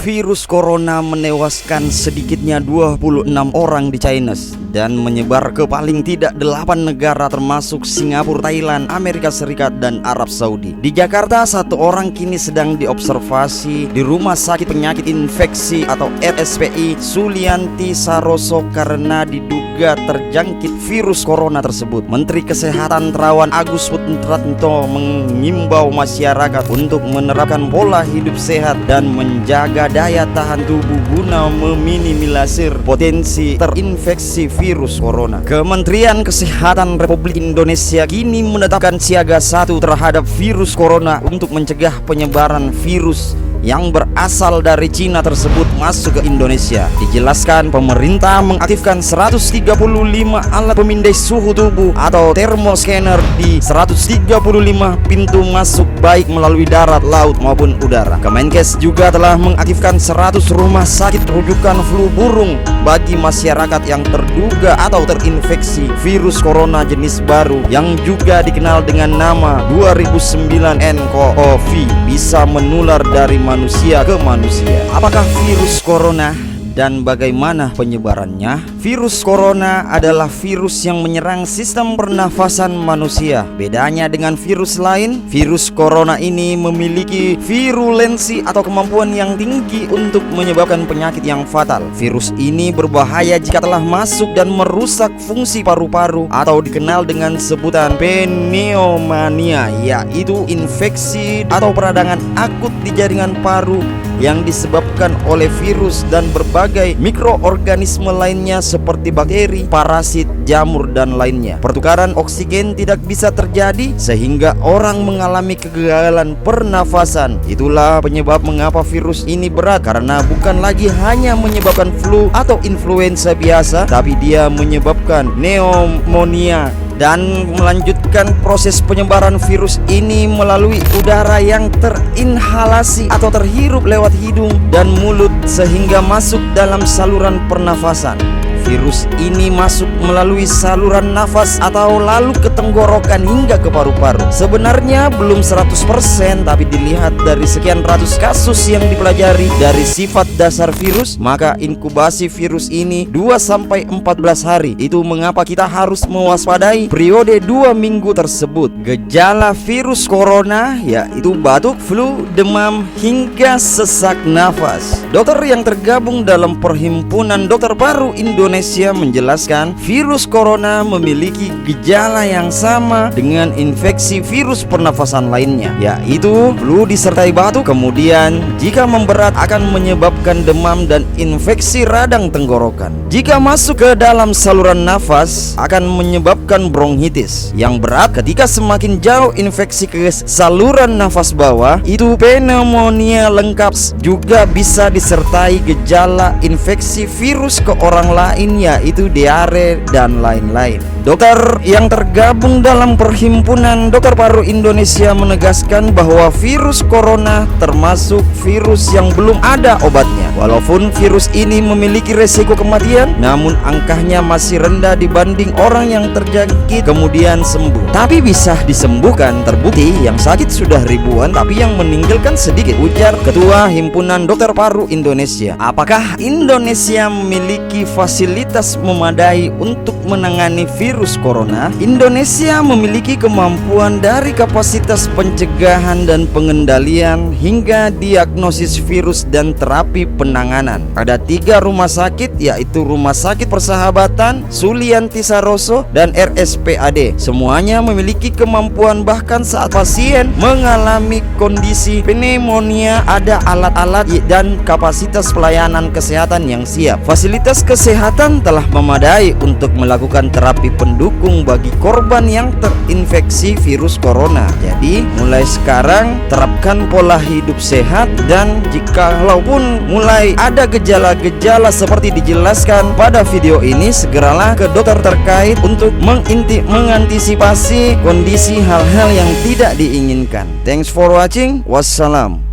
Virus corona menewaskan sedikitnya 26 orang di China dan menyebar ke paling tidak 8 negara termasuk Singapura, Thailand, Amerika Serikat, dan Arab Saudi. Di Jakarta, 1 orang kini sedang diobservasi di Rumah Sakit Penyakit Infeksi atau RSPI Sulianti Saroso karena diduga terjangkit virus corona tersebut. Menteri Kesehatan Terawan Agus Putranto mengimbau masyarakat untuk menerapkan pola hidup sehat dan menjaga daya tahan tubuh guna meminimalisir potensi terinfeksi virus corona. Kementerian Kesehatan Republik Indonesia kini menetapkan siaga 1 terhadap virus corona untuk mencegah penyebaran virus yang berasal dari Cina tersebut masuk ke Indonesia. Dijelaskan pemerintah mengaktifkan 135 alat pemindai suhu tubuh atau thermoscanner di 135 pintu masuk baik melalui darat, laut maupun udara. Kemenkes juga telah mengaktifkan 100 rumah sakit rujukan flu burung bagi masyarakat yang terduga atau terinfeksi virus corona jenis baru yang juga dikenal dengan nama 2009 nCoV bisa menular dari manusia ke manusia. Apakah virus corona dan bagaimana penyebarannya? Virus corona adalah virus yang menyerang sistem pernafasan manusia. Bedanya dengan virus lain, virus corona ini memiliki virulensi atau kemampuan yang tinggi untuk menyebabkan penyakit yang fatal. Virus ini berbahaya jika telah masuk dan merusak fungsi paru-paru atau dikenal dengan sebutan pneumonia, yaitu infeksi atau peradangan akut di jaringan paru yang disebabkan oleh virus dan berbagai mikroorganisme lainnya seperti bakteri, parasit, jamur, dan lainnya. Pertukaran oksigen tidak bisa terjadi sehingga orang mengalami kegagalan pernafasan. Itulah penyebab mengapa virus ini berat, karena bukan lagi hanya menyebabkan flu atau influenza biasa, tapi dia menyebabkan pneumonia dan melanjutkan proses penyebaran virus ini melalui udara yang terinhalasi atau terhirup lewat hidung dan mulut sehingga masuk dalam saluran pernafasan. Virus ini masuk melalui saluran nafas atau lalu ke tenggorokan hingga ke paru-paru. Sebenarnya belum 100%, tapi dilihat dari sekian ratus kasus yang dipelajari dari sifat dasar virus, maka inkubasi virus ini 2-14 hari. Itu mengapa kita harus mewaspadai periode 2 minggu tersebut. Gejala virus corona yaitu batuk, flu, demam, hingga sesak nafas. Dokter yang tergabung dalam Perhimpunan Dokter Paru Indonesia menjelaskan virus corona memiliki gejala yang sama dengan infeksi virus pernafasan lainnya, yaitu flu disertai batuk, kemudian jika memberat akan menyebabkan demam dan infeksi radang tenggorokan. Jika masuk ke dalam saluran nafas akan menyebabkan bronkitis. Yang berat ketika semakin jauh infeksi ke saluran nafas bawah, itu pneumonia lengkap. Juga bisa disertai gejala infeksi virus ke orang lain, yaitu diare dan lain-lain. Dokter yang tergabung dalam Perhimpunan Dokter Paru Indonesia menegaskan bahwa virus corona termasuk virus yang belum ada obatnya. Walaupun virus ini memiliki resiko kematian, namun angkanya masih rendah dibanding orang yang terjangkit kemudian sembuh. Tapi bisa disembuhkan. Terbukti yang sakit sudah ribuan, tapi yang meninggalkan sedikit, ujar Ketua Himpunan Dokter Paru Indonesia. Apakah Indonesia memiliki fasilitas memadai untuk menangani virus corona? Indonesia memiliki kemampuan dari kapasitas pencegahan dan pengendalian hingga diagnosis virus dan terapi penanganan. Ada 3 rumah sakit, yaitu Rumah Sakit Persahabatan, Sulianti Saroso, dan RSPAD. Semuanya memiliki kemampuan, bahkan saat pasien mengalami kondisi pneumonia ada alat-alat dan kapasitas pelayanan kesehatan yang siap. Fasilitas kesehatan telah memadai untuk melakukan terapi pendukung bagi korban yang terinfeksi virus corona. Jadi mulai sekarang terapkan pola hidup sehat, dan jikalaupun mulai ada gejala-gejala seperti dijelaskan pada video ini, segeralah ke dokter terkait untuk mengantisipasi kondisi hal-hal yang tidak diinginkan. Thanks for watching. Wassalam.